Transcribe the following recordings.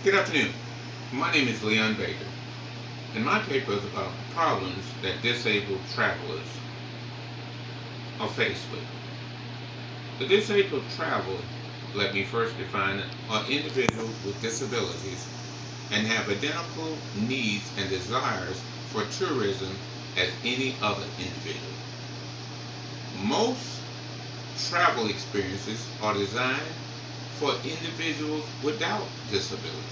Good afternoon. My name is Leon Baker, and my paper is about problems that disabled travelers are faced with. The disabled traveler, let me first define it, are individuals with disabilities and have identical needs and desires for tourism as any other individual. Most travel experiences are designed for individuals without disabilities.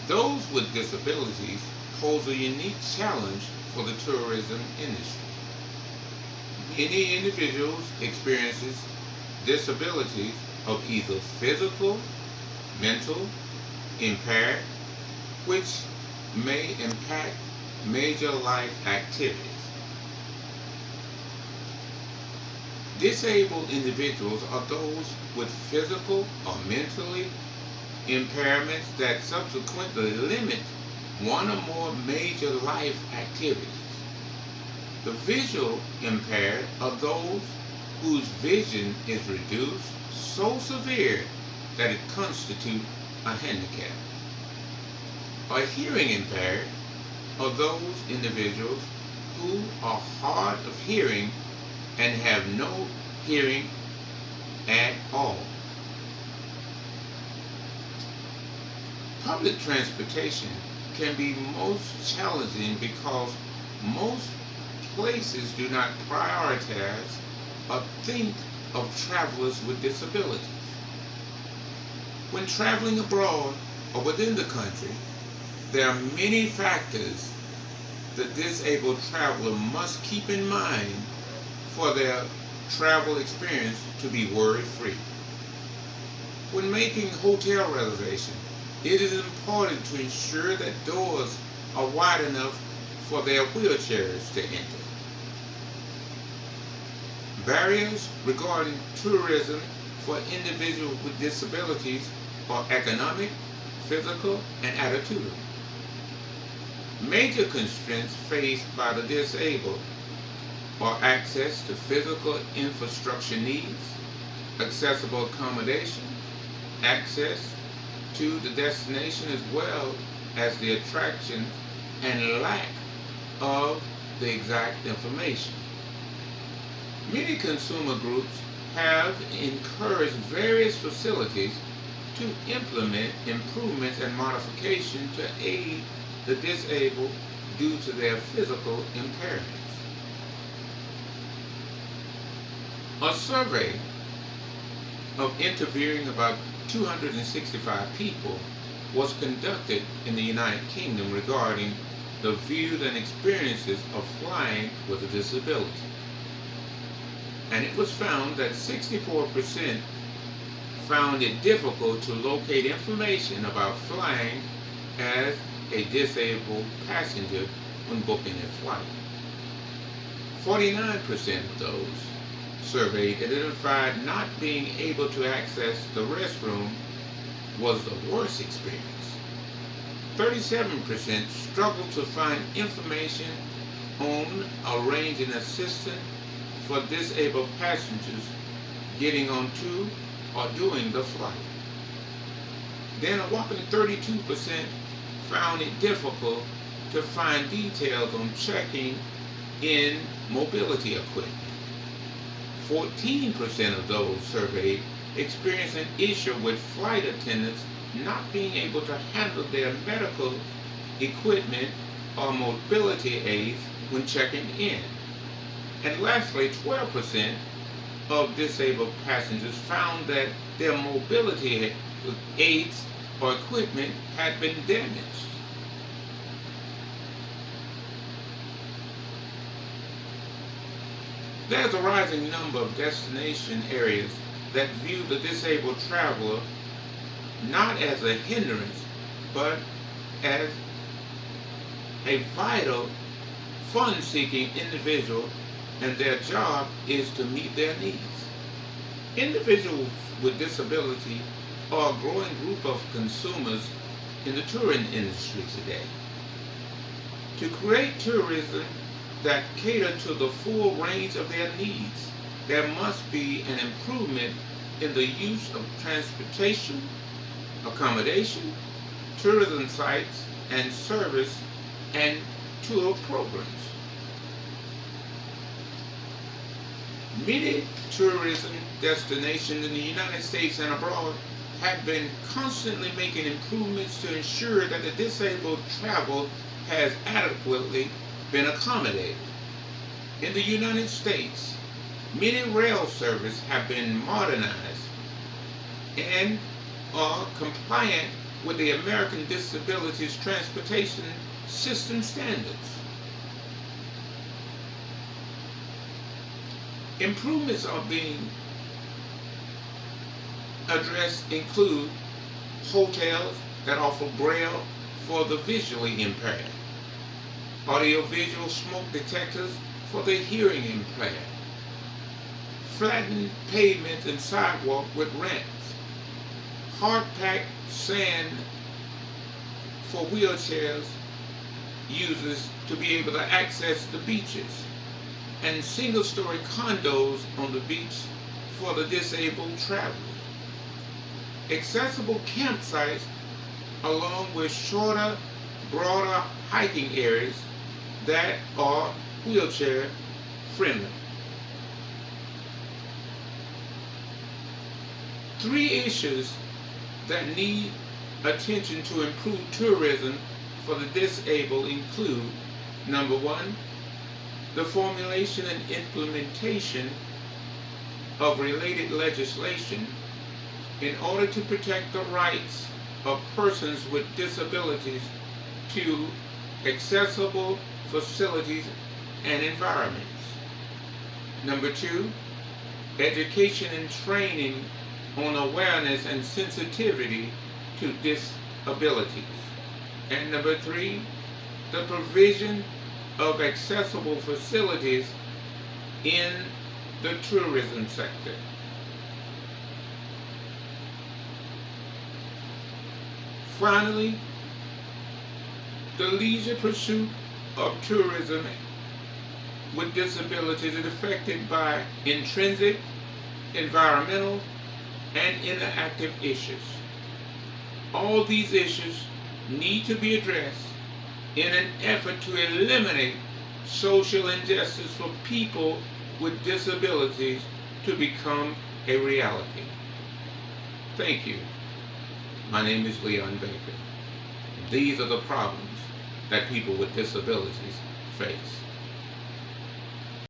Those with disabilities pose a unique challenge for the tourism industry. Many individuals experiences disabilities of either physical, mental, impaired, which may impact major life activities. Disabled individuals are those with physical or mentally impairments that subsequently limit one or more major life activities. The visual impaired are those whose vision is reduced so severe that it constitutes a handicap. Or hearing impaired are those individuals who are hard of hearing and have no hearing at all. Public transportation can be most challenging because most places do not prioritize or think of travelers with disabilities. When traveling abroad or within the country, there are many factors the disabled traveler must keep in mind for their travel experience to be worry-free. When making hotel reservations, it is important to ensure that doors are wide enough for their wheelchairs to enter. Barriers regarding tourism for individuals with disabilities are economic, physical, and attitudinal. Major constraints faced by the disabled are access to physical infrastructure needs, accessible accommodation, access to the destination as well as the attraction, and lack of the exact information. Many consumer groups have encouraged various facilities to implement improvements and modifications to aid the disabled due to their physical impairments. A survey of interviewing about 265 people was conducted in the United Kingdom regarding the views and experiences of flying with a disability. And it was found that 64% found it difficult to locate information about flying as a disabled passenger when booking a flight. 49% of those surveyed identified not being able to access the restroom was the worst experience. 37% struggled to find information on arranging assistance for disabled passengers getting onto or doing the flight. Then a whopping 32% found it difficult to find details on checking in mobility equipment. 14% of those surveyed experienced an issue with flight attendants not being able to handle their medical equipment or mobility aids when checking in. And lastly, 12% of disabled passengers found that their mobility aids or equipment had been damaged. There's a rising number of destination areas that view the disabled traveler not as a hindrance, but as a vital, fun-seeking individual, and their job is to meet their needs. Individuals with disability are a growing group of consumers in the tourism industry today. To create tourism that cater to the full range of their needs, there must be an improvement in the use of transportation, accommodation, tourism sites and service and tour programs. Many tourism destinations in the United States and abroad have been constantly making improvements to ensure that the disabled travel has adequately been accommodated. In the United States, many rail services have been modernized and are compliant with the American Disabilities Transportation System standards. Improvements are being addressed include hotels that offer braille for the visually impaired, audiovisual smoke detectors for the hearing impaired, flattened pavements and sidewalk with ramps, hard-packed sand for wheelchairs users to be able to access the beaches, and single-story condos on the beach for the disabled traveler. Accessible campsites along with shorter, broader hiking areas that are wheelchair friendly. 3 issues that need attention to improve tourism for the disabled include: number 1, the formulation and implementation of related legislation in order to protect the rights of persons with disabilities to accessible facilities and environments. Number 2, education and training on awareness and sensitivity to disabilities. And number 3, the provision of accessible facilities in the tourism sector. Finally, the leisure pursuit of tourism with disabilities is affected by intrinsic, environmental, and interactive issues. All these issues need to be addressed in an effort to eliminate social injustice for people with disabilities to become a reality. Thank you. My name is Leon Baker. These are the problems that people with disabilities face.